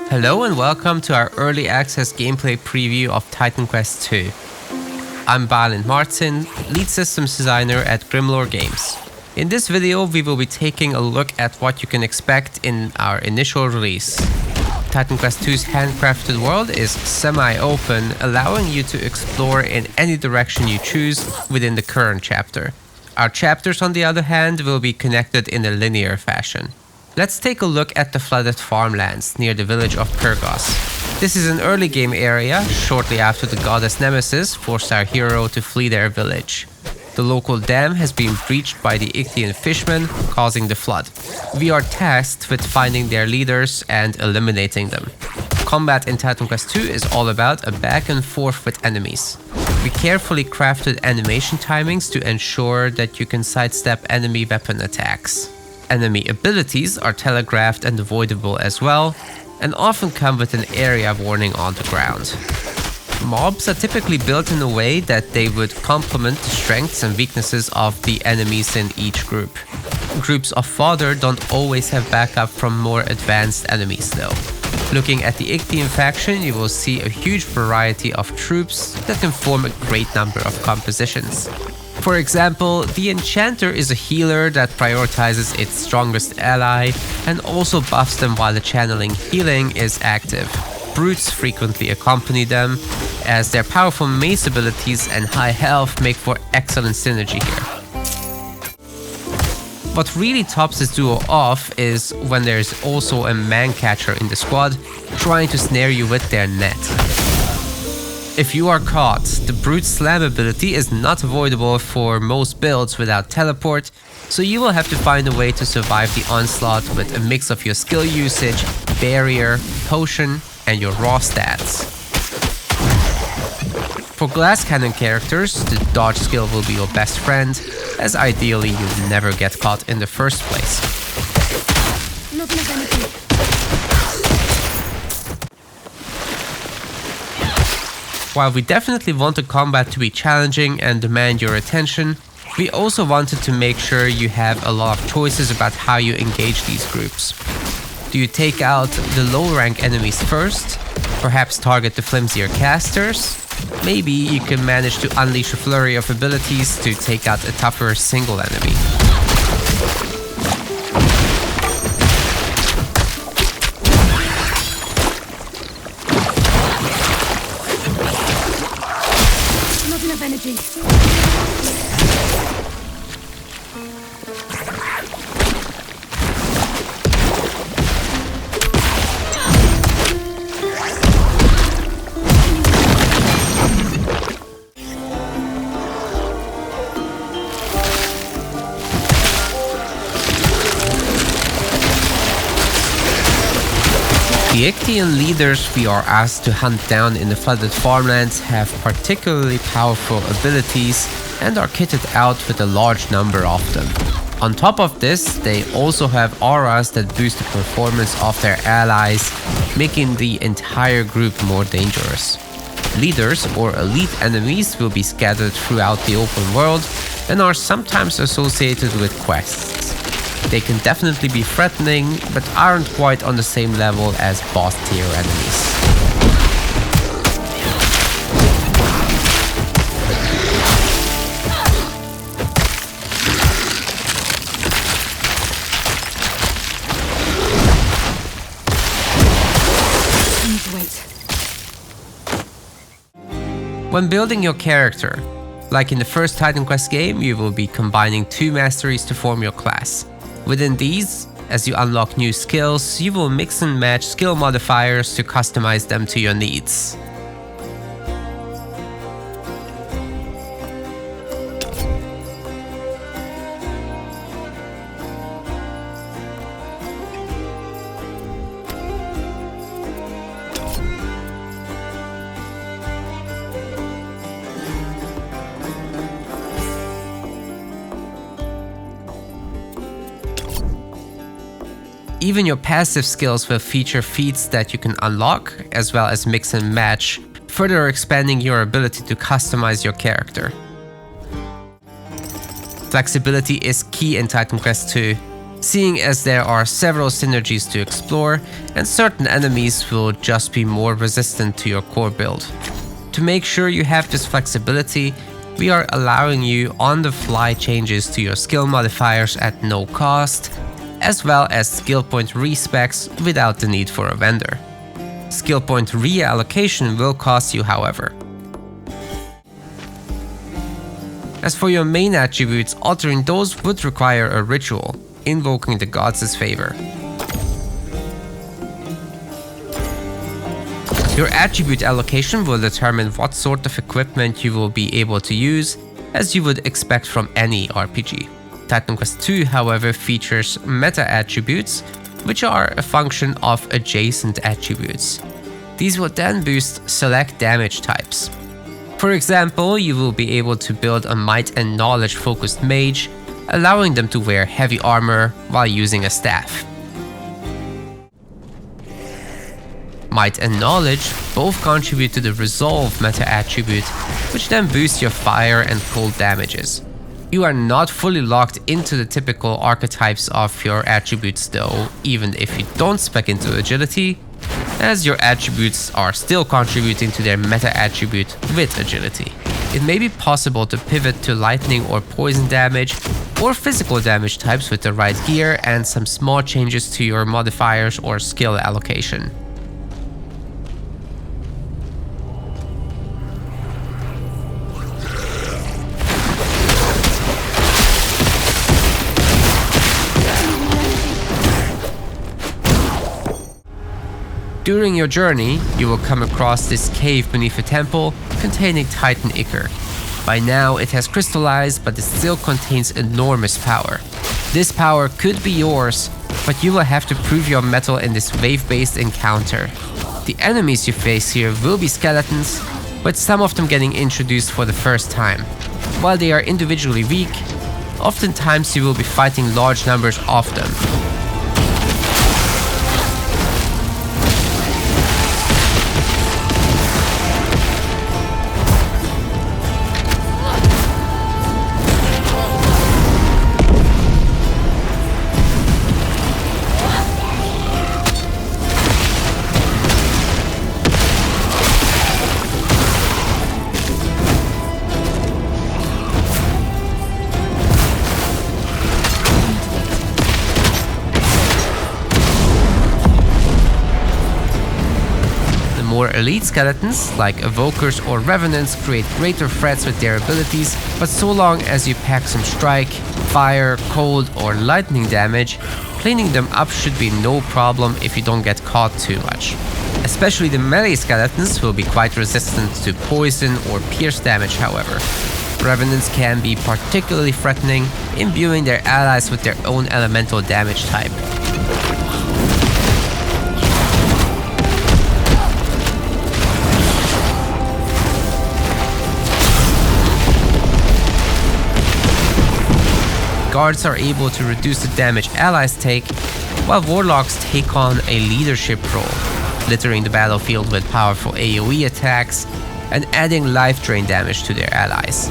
Hello and welcome to our early access gameplay preview of Titan Quest II. I'm Balint Martin, lead systems designer at Grimlore Games. In this video we will be taking a look at what you can expect in our initial release. Titan Quest II's handcrafted world is semi-open, allowing you to explore in any direction you choose within the current chapter. Our chapters, on the other hand, will be connected in a linear fashion. Let's take a look at the flooded farmlands near the village of Pyrgos. This is an early game area, shortly after the goddess Nemesis forced our hero to flee their village. The local dam has been breached by the Ichthian fishmen, causing the flood. We are tasked with finding their leaders and eliminating them. Combat in Titan Quest II is all about a back and forth with enemies. We carefully crafted animation timings to ensure that you can sidestep enemy weapon attacks. Enemy abilities are telegraphed and avoidable as well, and often come with an area warning on the ground. Mobs are typically built in a way that they would complement the strengths and weaknesses of the enemies in each group. Groups of fodder don't always have backup from more advanced enemies though. Looking at the Ichthian faction, you will see a huge variety of troops that can form a great number of compositions. For example, the Enchanter is a healer that prioritizes its strongest ally and also buffs them while the channeling healing is active. Brutes frequently accompany them, as their powerful mace abilities and high health make for excellent synergy here. What really tops this duo off is when there's also a man-catcher in the squad trying to snare you with their net. If you are caught, the Brute Slam ability is not avoidable for most builds without teleport, so you will have to find a way to survive the onslaught with a mix of your skill usage, barrier, potion, and your raw stats. For glass cannon characters, the dodge skill will be your best friend, as ideally you never get caught in the first place. While we definitely want the combat to be challenging and demand your attention, we also wanted to make sure you have a lot of choices about how you engage these groups. Do you take out the low rank enemies first? Perhaps target the flimsier casters? Maybe you can manage to unleash a flurry of abilities to take out a tougher single enemy. Not enough energy. The Ichthian leaders we are asked to hunt down in the flooded farmlands have particularly powerful abilities and are kitted out with a large number of them. On top of this, they also have auras that boost the performance of their allies, making the entire group more dangerous. Leaders or elite enemies will be scattered throughout the open world and are sometimes associated with quests. They can definitely be threatening, but aren't quite on the same level as boss tier enemies. When building your character, like in the first Titan Quest game, you will be combining two masteries to form your class. Within these, as you unlock new skills, you will mix and match skill modifiers to customize them to your needs. Even your passive skills will feature feats that you can unlock, as well as mix and match, further expanding your ability to customize your character. Flexibility is key in Titan Quest II. seeing as there are several synergies to explore and certain enemies will just be more resistant to your core build. To make sure you have this flexibility, we are allowing you on-the-fly changes to your skill modifiers at no cost, as well as skill point respecs without the need for a vendor. Skill point reallocation will cost you, however. As for your main attributes, altering those would require a ritual, invoking the gods' favor. Your attribute allocation will determine what sort of equipment you will be able to use, as you would expect from any RPG. Titan Quest II, however, features meta attributes, which are a function of adjacent attributes. These will then boost select damage types. For example, you will be able to build a might and knowledge focused mage, allowing them to wear heavy armor while using a staff. Might and knowledge both contribute to the resolve meta attribute, which then boosts your fire and cold damages. You are not fully locked into the typical archetypes of your attributes though, even if you don't spec into agility, as your attributes are still contributing to their meta attribute with agility. It may be possible to pivot to lightning or poison damage or physical damage types with the right gear and some small changes to your modifiers or skill allocation. During your journey, you will come across this cave beneath a temple containing Titan Ichor. By now it has crystallized, but it still contains enormous power. This power could be yours, but you will have to prove your mettle in this wave-based encounter. The enemies you face here will be skeletons, with some of them getting introduced for the first time. While they are individually weak, oftentimes you will be fighting large numbers of them. More elite skeletons, like evokers or revenants, create greater threats with their abilities, but so long as you pack some strike, fire, cold or lightning damage, cleaning them up should be no problem if you don't get caught too much. Especially the melee skeletons will be quite resistant to poison or pierce damage, however. Revenants can be particularly threatening, imbuing their allies with their own elemental damage type. Guards are able to reduce the damage allies take, while warlocks take on a leadership role, littering the battlefield with powerful AoE attacks and adding life drain damage to their allies.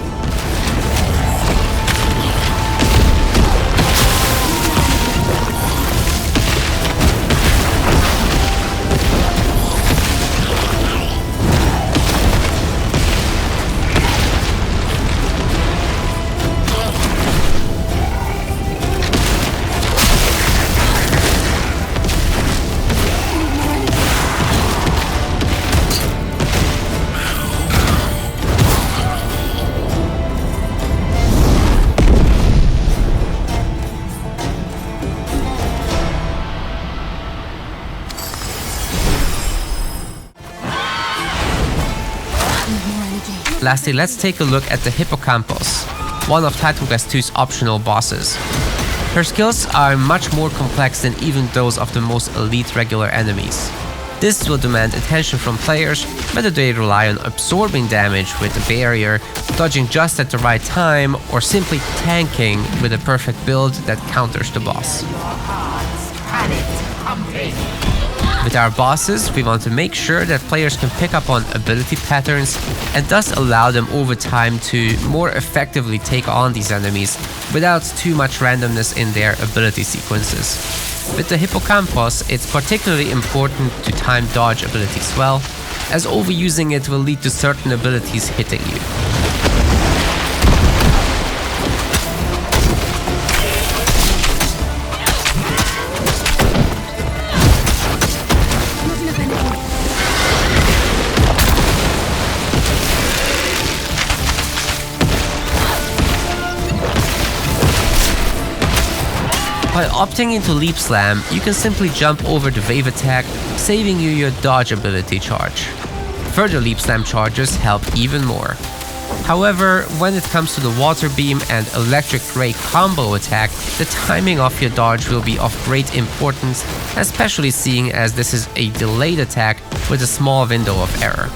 Lastly, let's take a look at the Hippocampus, one of Titan Quest II's optional bosses. Her skills are much more complex than even those of the most elite regular enemies. This will demand attention from players, whether they rely on absorbing damage with a barrier, dodging just at the right time, or simply tanking with a perfect build that counters the boss. Your heart's planet pumping. With our bosses, we want to make sure that players can pick up on ability patterns and thus allow them over time to more effectively take on these enemies without too much randomness in their ability sequences. With the Hippocampus, it's particularly important to time dodge abilities well, as overusing it will lead to certain abilities hitting you. By opting into Leap Slam, you can simply jump over the wave attack, saving you your dodge ability charge. Further Leap Slam charges help even more. However, when it comes to the Water Beam and Electric Ray combo attack, the timing of your dodge will be of great importance, especially seeing as this is a delayed attack with a small window of error.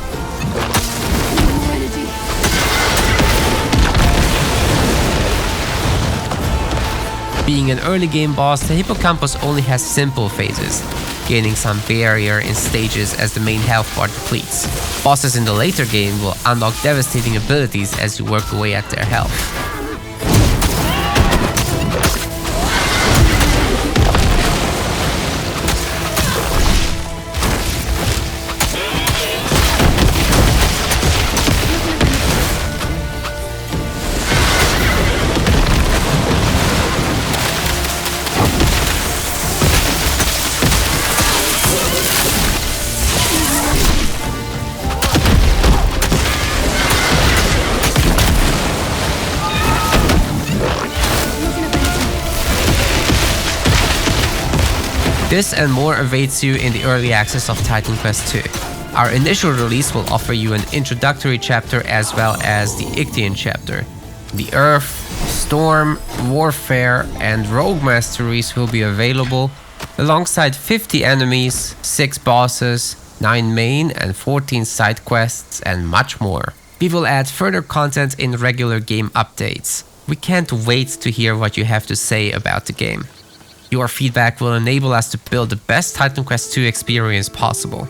Being an early game boss, the Hippocampus only has simple phases, gaining some barrier in stages as the main health bar depletes. Bosses in the later game will unlock devastating abilities as you work away at their health. This and more awaits you in the early access of Titan Quest 2. Our initial release will offer you an introductory chapter as well as the Ictian chapter. The Earth, Storm, Warfare, and Rogue Masteries will be available, alongside 50 enemies, 6 bosses, 9 main and 14 side quests, and much more. We will add further content in regular game updates. We can't wait to hear what you have to say about the game. Your feedback will enable us to build the best Titan Quest 2 experience possible.